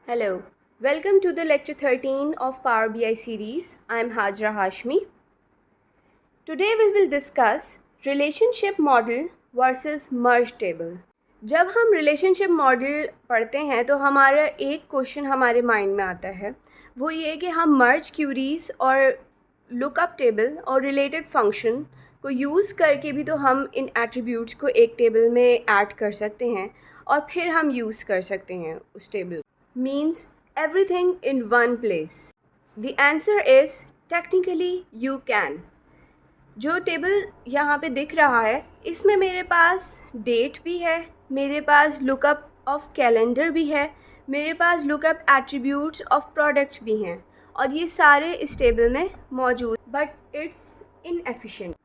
Hello, welcome to the lecture 13 of Power BI series. I am Hajra Hashmi. Today we will discuss relationship model versus merge table. जब हम relationship model पढ़ते हैं तो हमारा एक question हमारे mind में आता है, वो ये कि हम मर्ज क्यूरीज और लुकअप टेबल और रिलेटेड फंक्शन को यूज़ करके भी तो हम इन एट्रीब्यूट्स को एक टेबल में ऐड कर सकते हैं और फिर हम यूज़ कर सकते हैं उस table means everything in one place. The answer is technically you can. जो टेबल यहाँ पे दिख रहा है इसमें मेरे पास डेट भी है, मेरे पास लुकअप ऑफ कैलेंडर भी है, मेरे पास लुकअप एट्रीब्यूट्स ऑफ प्रोडक्ट भी हैं और ये सारे इस टेबल में मौजूद, but it's inefficient.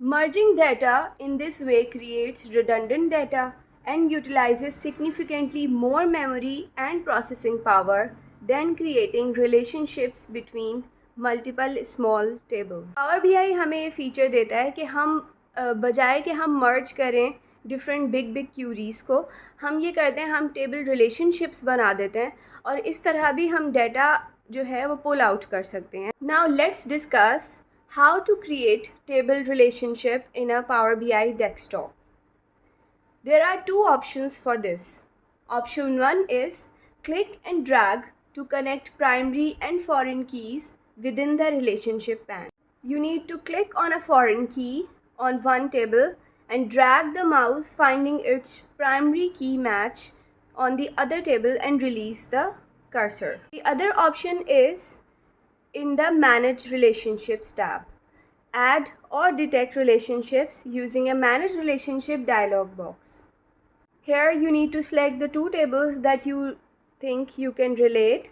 Merging data in this way creates redundant data and utilizes significantly more memory and processing power than creating relationships between multiple small tables. Power BI हमें ये फीचर देता है कि हम बजाय कि हम मर्ज करें डिफरेंट बिग क्यूरीज़ को, हम ये करते हैं, हम टेबल रिलेशनशिप्स बना देते हैं और इस तरह भी हम डेटा जो है वो पुल आउट कर सकते हैं. Now let's discuss how to create table relationship in a Power BI desktop. There are two options for this. Option 1 is click and drag to connect primary and foreign keys within the relationship pane. You need to click on a foreign key on one table and drag the mouse finding its primary key match on the other table and release the cursor. The other option is in the Manage Relationships tab. Add or detect relationships using a Manage Relationship dialog box. Here you need to select the two tables that you think you can relate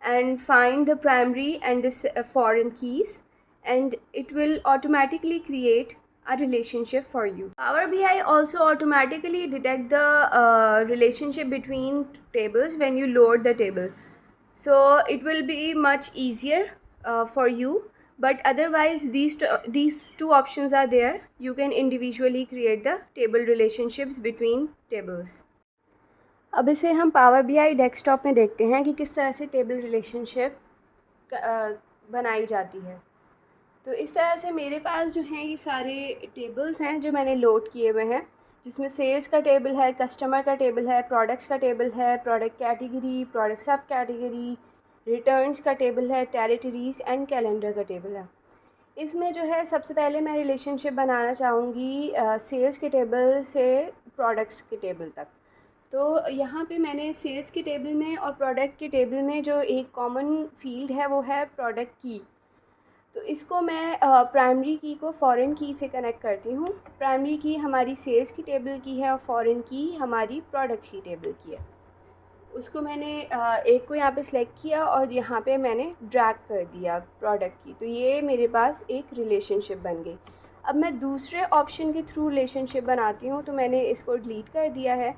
and find the primary and the foreign keys, and it will automatically create a relationship for you. Power BI also automatically detect the relationship between tables when you load the table. So it will be much easier for you, but otherwise these two options are there. You can individually create the table relationships between tables. अब इसे हम power BI desktop में देखते हैं कि किस तरह से टेबल रिलेशनशिप बनाई जाती है. तो इस तरह से मेरे पास जो हैं ये सारे टेबल्स हैं जो मैंने लोड किए हुए हैं, जिसमें सेल्स का टेबल है, कस्टमर का टेबल है, प्रोडक्ट्स का टेबल है, प्रोडक्ट कैटेगरी, प्रोडक्ट सब कैटेगरी, रिटर्न्स का टेबल है, टेरिटरीज़ एंड कैलेंडर का टेबल है. इसमें जो है सबसे पहले मैं रिलेशनशिप बनाना चाहूँगी सेल्स के टेबल से प्रोडक्ट्स के टेबल तक. तो यहाँ पे मैंने सेल्स के टेबल में और प्रोडक्ट के टेबल में जो एक कॉमन फील्ड है वो है प्रोडक्ट की. तो इसको मैं प्राइमरी की को फॉरेन की से कनेक्ट करती हूँ. प्राइमरी की हमारी सेल्स की टेबल की है और फॉरेन की हमारी प्रोडक्ट की टेबल की है. उसको मैंने एक को यहाँ पे सिलेक्ट किया और यहाँ पे मैंने ड्रैग कर दिया प्रोडक्ट की. तो ये मेरे पास एक रिलेशनशिप बन गई. अब मैं दूसरे ऑप्शन के थ्रू रिलेशनशिप बनाती हूँ, तो मैंने इसको डिलीट कर दिया है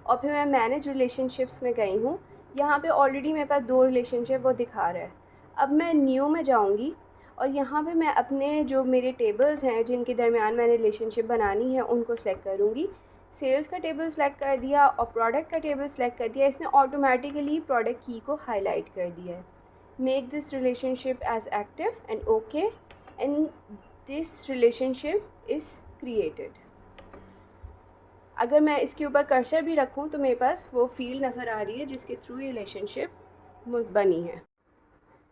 और फिर मैं मैनेज रिलेशनशिप्स में गई हूँ. यहाँ पे ऑलरेडी मेरे पास दो रिलेशनशिप वो दिखा रहा है. अब मैं न्यू में जाऊँगी और यहाँ पे मैं अपने जो मेरे टेबल्स हैं जिनके दरमियान मैंने रिलेशनशिप बनानी है उनको सेलेक्ट करूँगी. सेल्स का टेबल सेलेक्ट कर दिया और प्रोडक्ट का टेबल सेलेक्ट कर दिया. इसने ऑटोमेटिकली प्रोडक्ट की को हाईलाइट कर दिया है. Make this relationship as active and okay and this relationship is created. अगर मैं इसके ऊपर कर्सर भी रखूँ तो मेरे पास वो फील्ड नज़र आ रही है जिसके थ्रू ये रिलेशनशिप बनी है.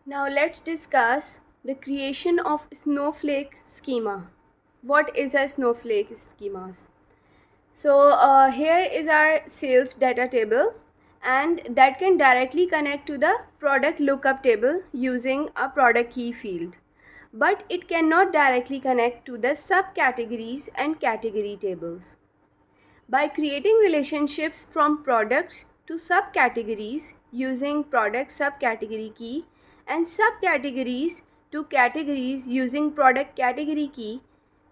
Now let's discuss the creation of snowflake schema. What is a snowflake schemas? So here is our sales data table, and that can directly connect to the product lookup table using a product key field, but it cannot directly connect to the subcategories and category tables. By creating relationships from products to subcategories using product subcategory key and subcategories to categories using product category key,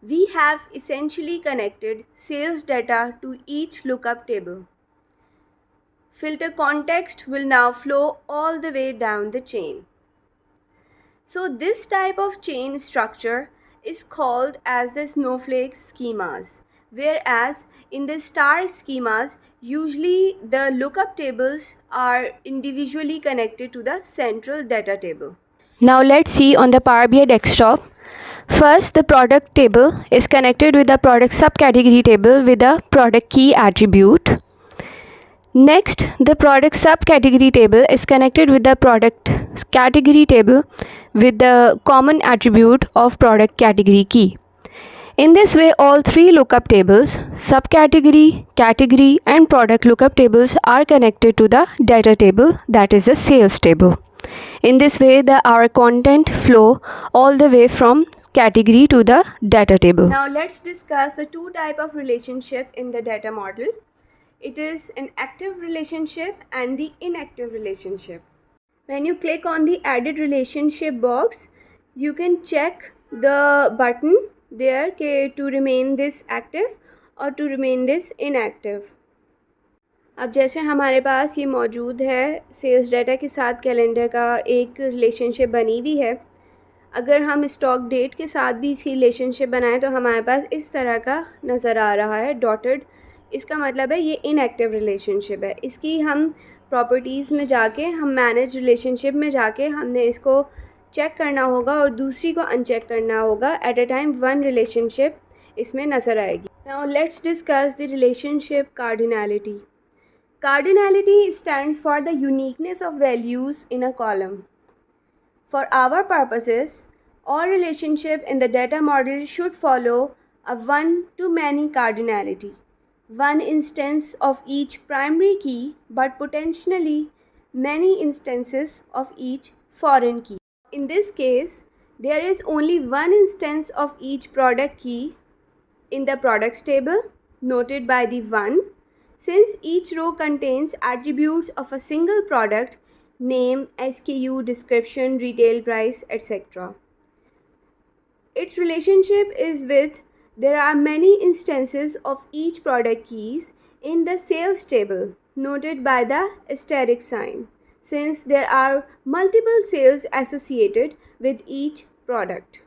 we have essentially connected sales data to each lookup table. Filter context will now flow all the way down the chain. So this type of chain structure is called as the snowflake schemas, whereas in the star schemas, usually the lookup tables are individually connected to the central data table. Now let's see on the Power BI desktop. First, the product table is connected with the product subcategory table with the product key attribute. Next, the product subcategory table is connected with the product category table with the common attribute of product category key. In this way, all three lookup tables, subcategory, category and product lookup tables are connected to the data table, that is the sales table. In this way, our content flow all the way from category to the data table. Now let's discuss the two types of relationship in the data model. It is an active relationship and the inactive relationship. When you click on the added relationship box, you can check the button there to remain this active or to remain this inactive. अब जैसे हमारे पास ये मौजूद है sales data के साथ calendar का एक रिलेशनशिप बनी हुई है, अगर हम स्टॉक डेट के साथ भी इसकी रिलेशनशिप बनाएं तो हमारे पास इस तरह का नज़र आ रहा है डॉटेड. इसका मतलब है ये इनएक्टिव रिलेशनशिप है. इसकी हम प्रॉपर्टीज़ में जाके, हम मैनेज रिलेशनशिप में जाके हमने इसको चेक करना होगा और दूसरी को अनचेक करना होगा. At a time one relationship इसमें नज़र आएगी. Now let's discuss the relationship cardinality. Cardinality stands for the uniqueness of values in a column. For our purposes, all relationship in the data model should follow a one-to-many cardinality. One instance of each primary key, but potentially many instances of each foreign key. In this case, there is only one instance of each product key in the products table, noted by the 1. Since each row contains attributes of a single product, name, SKU, description, retail price, etc. Its relationship is with there are many instances of each product keys in the sales table, noted by the asterisk sign, since there are multiple sales associated with each product.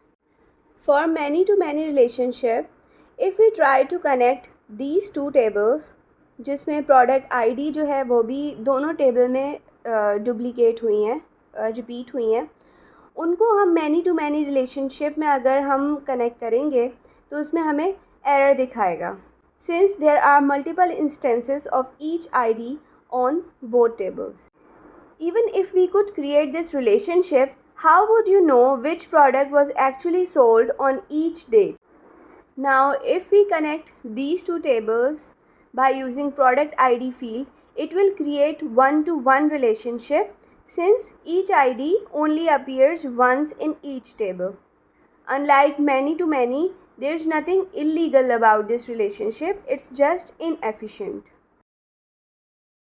For many-to-many relationship, if we try to connect these two tables, जिसमें product ID जो है वो भी दोनों table में duplicate हुई हैं, repeat हुई हैं, उनको हम मैनी टू मैनी रिलेशनशिप में अगर हम कनेक्ट करेंगे तो उसमें हमें एरर दिखाएगा. Since there are multiple instances of each ID on both tables. Even if we could create this relationship, how would you know which product was actually sold on each date? Now if we connect these two tables by using product ID field, it will create one-to-one relationship since each ID only appears once in each table. Unlike many-to-many, there is nothing illegal about this relationship, it's just inefficient.